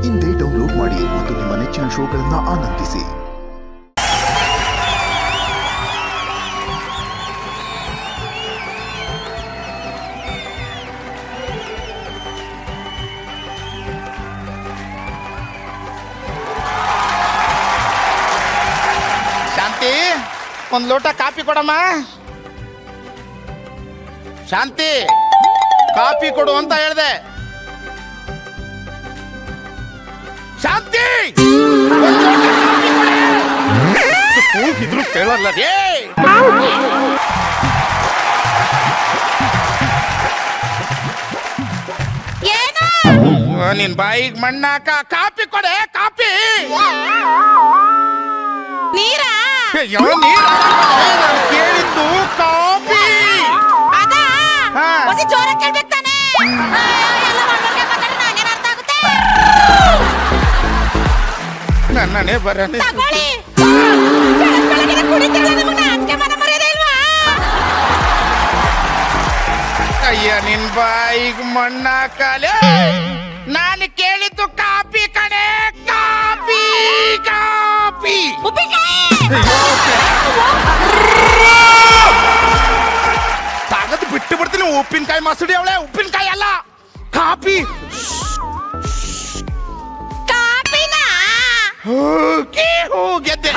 ಇಂದೇ ಡೌನ್ಲೋಡ್ ಮಾಡಿ ಮತ್ತು ನಿಮ್ಮ ನೆಚ್ಚಿನ ಶೋಗಳನ್ನು ಆನಂದಿಸಿ. ಶಾಂತಿ, ಒಂದು ಲೋಟ ಕಾಫಿ ಕೊಡಮ್ಮ. ಶಾಂತಿ, ಕಾಫಿ ಕೊಡು ಅಂತ ಹೇಳ್ದೆ. ಶಾಂತಿ, ಕೂಗಿದ್ರು ಕೇಳಲ್ಲ ರೇ. ನಿನ್ ಬಾಯಿಗೆ ಮಣ್ಣಾಕ. ಕಾಫಿ ಕೊಡೆ, ಕಾಫಿ. ನೀರಾ? ಕೇಳಿದ್ದು ಕಾಫಿ. ಜೋರ ಕೇಳ್ಬೇಕು ತಾನೆ. ನನ್ನೇ ಬರನೆ. ಅಯ್ಯ, ನಿನ್ ಬಾಯಿಗೆ ಮಣ್ಣಾಕಲೆ. ನಾನು ಕೇಳಿದ್ದು ಕಾಫಿ ಕಡೆ. Coffee coffee. ತಾಗದ್ ಬಿಟ್ಟು ಬಿಡ್ತೀನಿ. ಉಪ್ಪಿನಕಾಯಿ ಮಸಡಿ ಅವಳೆ. ಉಪ್ಪಿನಕಾಯಿ ಅಲ್ಲ, ಕಾಫಿ. ಗೆದ್ದೆ.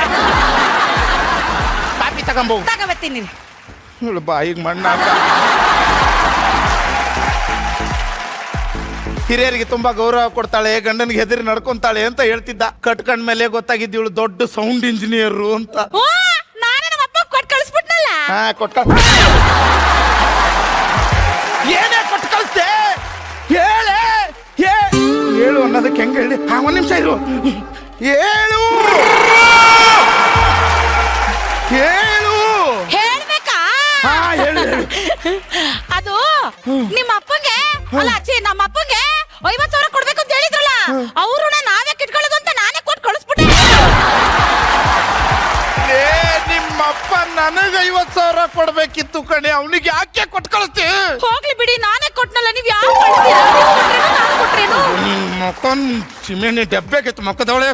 ಕಾಫಿ ತಗೋಬತ್ತೀನಿ. ಬಾಯಿಗೆ ಮಣ್ಣಾಕ. ಹಿರಿಯರಿಗೆ ತುಂಬಾ ಗೌರವ ಕೊಡ್ತಾಳೆ, ಗಂಡನಿಗೆ ಹೆದರಿ ನಡ್ಕೊಂತಾಳೆ ಅಂತ ಹೇಳ್ತಿದ್ದ. ಕಟ್ಕೊಂಡ್ ಮೇಲೆ ಗೊತ್ತಾಗಿದ್ದು ಇವಳು ದೊಡ್ಡ ಸೌಂಡ್ ಇಂಜಿನಿಯರ್ ಅಂತ. ಹಾ, ಏನೇ ಕೊಟ್ಟು ಕಳಿಸ್ದೆ? ಹೇಳು ಅನ್ನೋದಕ್ಕೆ ಹೆಂಗ ಹೇಳಿ? ಒಂದ್ ನಿಮಿಷ ಇರು. ಹೇಳು ಹೇಳು. ಹೇಳ್ಬೇಕಾ? ಹೇಳು. ಅದು ನಿಮ್ಮ ಅಪ್ಪಂಗೆ ಅಲ್ಲ ಅಚ್ಚಿ, ನಮ್ಮ ಅಪ್ಪಂಗೆ 50,000 ಕೊಡ್ಬೇಕು ಅಂತ ಹೇಳಿದ್ರಲ್ಲ, ಅವ್ರು ನಾವೇ ಕಿಟ್ಕೊಳ್ಳೋದು ಅಂತ ನಾನೇ ಕೊಟ್ಟು ಕಳಿಸ್ಬಿಟ್ಟೆ. ನಿಮ್ಮಪ್ಪ ನನಗ 50,000 ಕೊಡ್ಬೇಕಿತ್ತು ಕಣೆ. ಅವನಿಗೆ ಯಾಕೆ ಕೊಟ್ಟು ಕಳಿಸ್ತಿ? ಹೋಗ್ಲಿ ಬಿಡಿ, ನಾನೇ ಕೊಟ್ನಲ್ಲ. ನೀವ್ ಯಾವ ಕೊಟ್ರೇನು? ಮಕ್ಕನ್ ಸಿಮೆಂಟ್ ಡಬ್ಬೆಗಿತ್ತು ಮಕ್ಕದವಳೆ.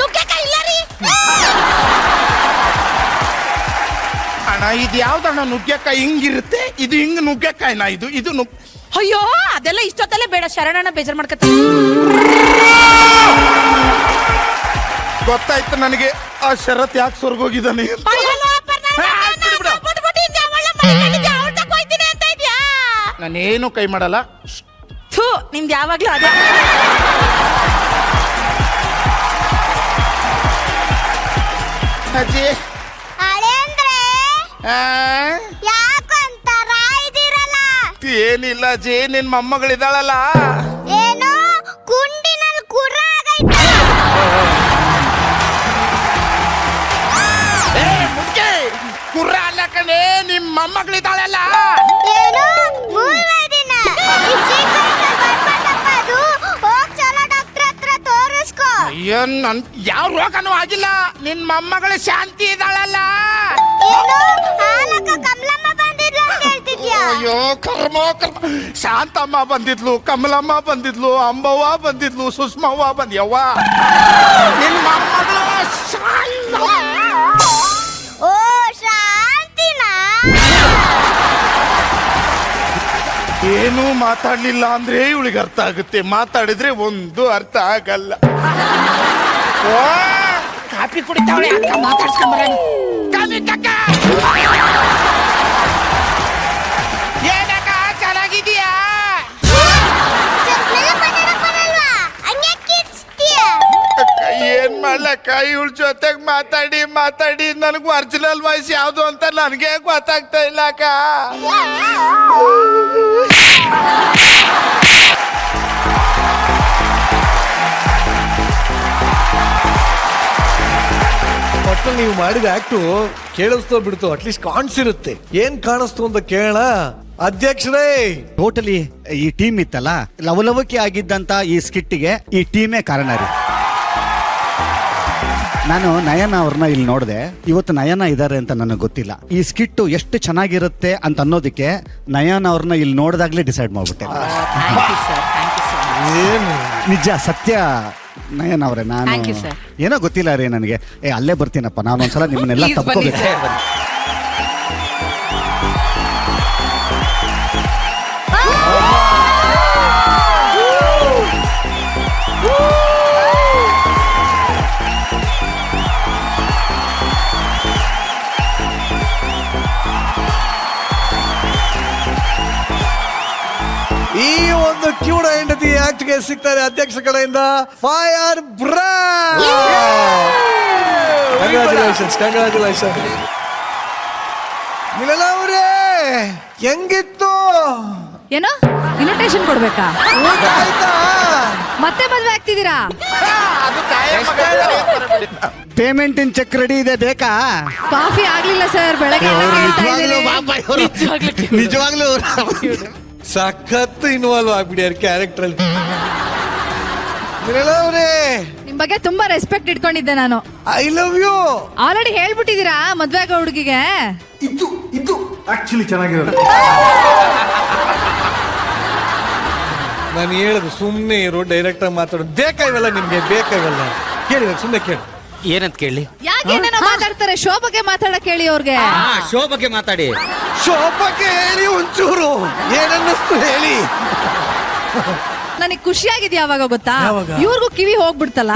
ನುಗ್ಗೆಕಾಯಿ ಇಲ್ಲ ರೀ ಅಣ್ಣ. ಇದು ಯಾವ್ದಣ್ಣ ನುಗ್ಗೆಕಾಯಿ? ಹಿಂಗಿರುತ್ತೆ ಇದು. ಹಿಂಗ್ ನುಗ್ಗೆಕಾಯಿನ ಇದು? ಇದು ಅಯ್ಯೋ, ಅದೆಲ್ಲ ಇಷ್ಟೊತ್ತಲ್ಲೇ ಬೇಡ. ಶರಣಣ್ಣ ಬೇಜಾರ್ ಮಾಡ್ಕತ್ತ. ಗೊತ್ತಾಯ್ತು ನನಗೆ ಆ ಶರತ್ ಯಾಕೆ ಸ್ವರ್ಗೋಗಿದ್ದಾನೆ. ನಾನೇನು ಕೈ ಮಾಡಲ್ಲ. ನಿಮ್ದು ಯಾವಾಗ್ಲೂ ಅದೇ. ಅಜ್ಜಿ, ಏನಿಲ್ಲ ಅಜ್ಜಿ, ನಿನ್ ಮೊಮ್ಮಗಳಿದ್ದಾಳಲ್ಲ. ಏನು ಕುಂಡಿನಲ್ಲಿ ಕುರ್ರ ಆಗೈತೆ? ಮುಖ್ಯ ಕುರ್ರ ಅಲ್ಲ ಕಣೆ, ನಿಮ್ ಮೊಮ್ಮಗಳಿದ್ದಾಳಲ್ಲ. ಏನು ಮೂರನೇ ದಿನ ಅದು ಹೋಗ್ ಚಲೋ ಡಾಕ್ಟರ್ ಹತ್ರ ತೋರಿಸ್ಕೋ. ಅಯ್ಯೋ, ನನ್ ಯಾವ ರೋಗನೂ ಆಗಿಲ್ಲ. ನಿನ್ ಮೊಮ್ಮಗಳು ಶಾಂತಿ ಇದ್ದಾಳಲ್ಲ. ಏನು ಹಾಲಕ್ಕ ಕಮಲಮ್ಮ ಬಂದಿದ್ಲು ಅಂತ ಹೇಳ್ತಿದ್ಯಾ? ಅಯ್ಯೋ, ಕರ್ಮ. ಶಾಂತಮ್ಮ ಬಂದಿದ್ಲು, ಕಮಲಮ್ಮ ಬಂದಿದ್ಲು, ಅಂಬವ್ವ ಬಂದಿದ್ಲು, ಸುಷ್ಮವ್ವ ಬಂದ್ಯವ್ವ. ನಿನ್ ಮೊಮ್ಮಗಳು ಓ ಶಾಂತಿನಾ? ಏನು ಮಾತಾಡ್ಲಿಲ್ಲ ಅಂದ್ರೆ ಇವಳಿಗೆ ಅರ್ಥ ಆಗುತ್ತೆ, ಮಾತಾಡಿದ್ರೆ ಒಂದು ಅರ್ಥ ಆಗಲ್ಲ. ಕಾಫಿ ಕುಡಿತಾವಳೆ, ಮಾತಾಡ್ಸ್ಕೊಂಡ್ಬರ. ಏನಕ್ಕ, ಚೆನ್ನಾಗಿದೀಯಾ? ಏನ್ ಮಾಡ್ಲಕ್ಕ, ಇವಳ ಜೊತೆಗ್ ಮಾತಾಡಿ ಮಾತಾಡಿ ನನಗೂ ಒರಿಜಿನಲ್ ವಾಯ್ಸ್ ಯಾವ್ದು ಅಂತ ನನಗೆ ಗೊತ್ತಾಗ್ತಾ ಇಲ್ಲ ಅಕ್ಕ. ಒಟ್ಟು ನೀವು ಮಾಡಿದ ಆಕ್ಟು ಕೇಳಿಸ್ತೋ ಬಿಡ್ತು, ಅಟ್ಲೀಸ್ಟ್ ಕಾಣಿಸಿರುತ್ತೆ. ಏನ್ ಕಾಣಿಸ್ತು ಅಂತ ಕೇಳ. ಅಧ್ಯಕ್ಷರೇ, ಟೋಟಲಿ ಈ ಟೀಮ್ ಇತ್ತಲ್ಲ, ಲವಲವಿಕೆ ಆಗಿದ್ದಂತ ಈ ಸ್ಕಿಟ್ಟಿಗೆ ಈ ಟೀಮೇ ಕಾರಣ ರೀ. ನಾನು ನಯನ ಅವ್ರನ್ನ ಇಲ್ಲಿ ನೋಡಿದೆ. ಇವತ್ತು ನಯನ ಇದ್ದಾರೆ ಅಂತ ನನಗೆ ಗೊತ್ತಿಲ್ಲ. ಈ ಸ್ಕಿಟ್ಟು ಎಷ್ಟು ಚೆನ್ನಾಗಿರುತ್ತೆ ಅಂತ ಅನ್ನೋದಕ್ಕೆ ನಯನ ಅವ್ರನ್ನ ಇಲ್ಲಿ ನೋಡಿದಾಗ್ಲೇ ಡಿಸೈಡ್ ಮಾಡ್ಬಿಟ್ಟೆ. ಏನು ನಿಜ ಸತ್ಯ ನಯನ ಅವರೇ. ನಾನು Thank you, sir. ಏನೋ ಗೊತ್ತಿಲ್ಲ ರೀ ನನಗೆ. ಅಲ್ಲೇ ಬರ್ತೀನಪ್ಪ ನಾನು ಒಂದ್ಸಲ ನಿಮ್ಮನ್ನೆಲ್ಲ Please ಬನ್ನಿ ತಪ್ಕೋಬೇಕು. sir, ಬನ್ನಿ. ಈ ಒಂದು ಕ್ಯೂಡ ಹೆಂಡತಿ ಆಕ್ಟ್ಗೆ ಸಿಗ್ತಾರೆ ಅಧ್ಯಕ್ಷ ಕಡೆಯಿಂದ ಫೈರ್ ಬ್ರಾಂಡ್. ಕಂಗ್ರಾಚುಲೇಷನ್. ಮಿಲನ ಅವರೇ ಹೆಂಗಿತ್ತು? ಏನೋ ಇನ್ವಿಟೇಷನ್ ಕೊಡ್ಬೇಕಾ? ಊಟ ಆಯ್ತಾ? ಮತ್ತೆ ಮದ್ವೆ ಆಗ್ತಿದ್ದೀರಾ? ಪೇಮೆಂಟಿನ ಚೆಕ್ ರೆಡಿ ಇದೆ, ಬೇಕಾ? ಕಾಫಿ ಆಗ್ಲಿಲ್ಲ ಸರ್, ಬೆಳಗ್ಗೆ ನಿಜವಾಗ್ಲೂ ಸಖತ್ ಇನ್ವಾಲ್ವ್ ಆಗ್ಬಿಡ್ಯಾರ ಕ್ಯಾರೆಕ್ಟರ್ ಅಲ್ಲಿ. ಮಿಲನ ಅವರೇ ನಿಮ್ ಬಗ್ಗೆ ತುಂಬಾ ರೆಸ್ಪೆಕ್ಟ್ ಇಟ್ಕೊಂಡಿದ್ದೆ ನಾನು. I love you. ಆಲ್ರೆಡಿ ಹೇಳ್ಬಿಟ್ಟಿದ್ದೀರಾ ಮದ್ವೆ ಆಗೋ ಹುಡುಗಿಗೆ? ಇದು ಆಕ್ಚುಲಿ ಚೆನ್ನಾಗಿರೋದು. ನಾನು ಹೇಳುದು ಸುಮ್ಮನೆ ಇರೋ ಡೈರೆಕ್ಟ್ ಆಗಿ ಮಾತಾಡೋದು. ಬೇಕಾ ಇವೆಲ್ಲ ನಿಮ್ಗೆ? ಬೇಕಾ ಇವೆಲ್ಲ? ಕೇಳಿ ಸುಮ್ಮನೆ ಕೇಳಿ. ಏನಂತ ಕೇಳಿ? ಯಾಕೆ ಏನೇನೋ ಮಾತಾಡ್ತಾರೆ, ಶೋ ಬಗ್ಗೆ ಮಾತಾಡಕ್ ಹೇಳಿ ಅವ್ರಿಗೆ. ಶೋ ಬಗ್ಗೆ ಮಾತಾಡಿ. ಶೋಭಕ್ಕೆ ಹೇಳಿ ಒಂಚೂರು ಏನನ್ನಿಸ್ತು ಹೇಳಿ. ನನಗೆ ಖುಷಿಯಾಗಿದ್ಯಾ ಅವಾಗ ಗೊತ್ತಾ? ಯಾವಾಗ? ಇವ್ರಿಗೂ ಕಿವಿ ಹೋಗ್ಬಿಡ್ತಲ್ಲ.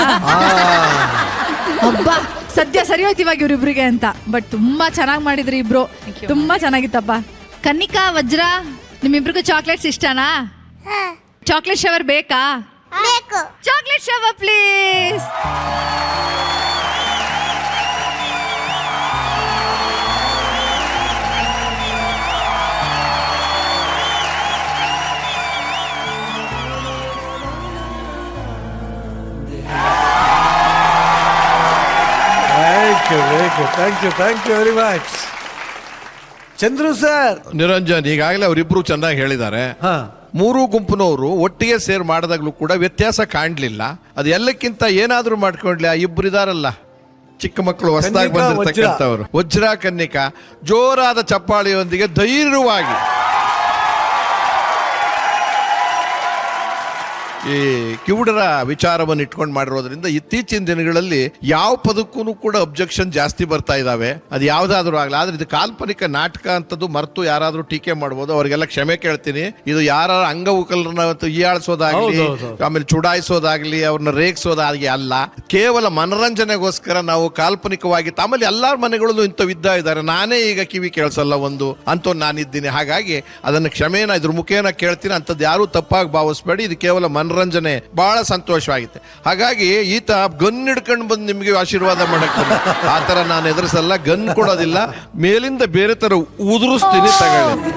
ಹಬ್ಬ ಸದ್ಯ ಸರಿ ಹೋಯ್ತು ಇವಾಗ ಇವ್ರಿಬ್ರಿಗೆ ಅಂತ. ಬಟ್ ತುಂಬಾ ಚೆನ್ನಾಗಿ ಮಾಡಿದ್ರಿ ಇಬ್ರು, ತುಂಬಾ ಚೆನ್ನಾಗಿತ್ತಪ್ಪ. ಕನ್ನಿಕಾ, ವಜ್ರ, ನಿಮ್ಮಿಬ್ರಿಗೂ ಚಾಕ್ಲೇಟ್ಸ್ ಇಷ್ಟನಾ? ಚಾಕ್ಲೇಟ್ ಶವರ್ ಬೇಕಾ? ಬೇಕು. Chocolate shower please. Thank you very much. Chandru sir. Niranjan, ಈಗಾಗಲೇ ಅವರಿಬ್ರು ಚೆನ್ನಾಗಿ ಹೇಳಿದ್ದಾರೆ. ಮೂರು ಗುಂಪಿನವರು ಒಟ್ಟಿಗೆ ಸೇರ್ ಮಾಡಿದಾಗ್ಲೂ ಕೂಡ ವ್ಯತ್ಯಾಸ ಕಾಣ್ಲಿಲ್ಲ. ಅದು ಎಲ್ಲಕ್ಕಿಂತ ಏನಾದ್ರೂ ಮಾಡ್ಕೊಂಡ್ಲಿ ಆ ಇಬ್ರು ಇದಾರಲ್ಲ ಚಿಕ್ಕ ಮಕ್ಕಳು ಹೊಸದಾಗಿ ಬಂದಿರ್ತಕ್ಕಂಥವ್ರು, ವಜ್ರ ಕನ್ನಿಕಾ, ಜೋರಾದ ಚಪ್ಪಾಳಿಯೊಂದಿಗೆ ಧೈರ್ಯವಾಗಿ ಈ ಕಿವುಡರ ವಿಚಾರವನ್ನು ಇಟ್ಕೊಂಡು ಮಾಡಿರೋದ್ರಿಂದ ಇತ್ತೀಚಿನ ದಿನಗಳಲ್ಲಿ ಯಾವ ಪದಕ್ಕೂ ಕೂಡ ಅಬ್ಜೆಕ್ಷನ್ ಜಾಸ್ತಿ ಬರ್ತಾ ಇದಾವೆ. ಅದು ಯಾವ್ದಾದ್ರು ಆಗ್ಲಿ. ಆದ್ರೆ ಇದು ಕಾಲ್ಪನಿಕ ನಾಟಕ ಅಂತದ್ದು ಮರೆತು ಯಾರಾದ್ರೂ ಟೀಕೆ ಮಾಡ್ಬೋದು. ಅವರಿಗೆಲ್ಲ ಕ್ಷಮೆ ಕೇಳ್ತೀನಿ. ಇದು ಯಾರ ಅಂಗವಿಕಲರನ್ನ ಹೀಯಾಳಿಸೋದಾಗ್ಲಿ, ಆಮೇಲೆ ಚುಡಾಯಿಸೋದಾಗ್ಲಿ, ಅವ್ರನ್ನ ರೇಗಿಸೋದಾಗಿ ಅಲ್ಲ. ಕೇವಲ ಮನರಂಜನೆಗೋಸ್ಕರ ನಾವು ಕಾಲ್ಪನಿಕವಾಗಿ, ಆಮೇಲೆ ಎಲ್ಲಾರ ಮನೆಗಳಲ್ಲೂ ಇಂಥವಿದ್ದ ಇದ್ದಾರೆ. ನಾನೇ ಈಗ ಕಿವಿ ಕೇಳಿಸಲ್ಲ ಒಂದು ಅಂತ ನಾನಿದ್ದೀನಿ. ಹಾಗಾಗಿ ಅದನ್ನ ಕ್ಷಮೆನ ಇದ್ರ ಮುಖೇನ ಕೇಳ್ತೀನಿ. ಅಂತದ್ದು ಯಾರು ತಪ್ಪಾಗಿ ಭಾವಿಸ್ಬೇಡಿ. ಇದು ಕೇವಲ ಮನರಂಜನೆ. ಬಹಳ ಸಂತೋಷವಾಗಿತ್ತು. ಹಾಗಾಗಿ ಈತ ಗನ್ ಹಿಡ್ಕೊಂಡು ಬಂದು ನಿಮ್ಗೆ ಆಶೀರ್ವಾದ ಮಾಡಕ್ಕೆ ಆ ತರ ನಾನು ಎದುರಿಸಲ್ಲ. ಗನ್ ಕೊಡೋದಿಲ್ಲ, ಮೇಲಿಂದ ಬೇರೆ ತರ ಉದುರಿಸ್ತೀನಿ, ತಗೊಳ್ಳಿ.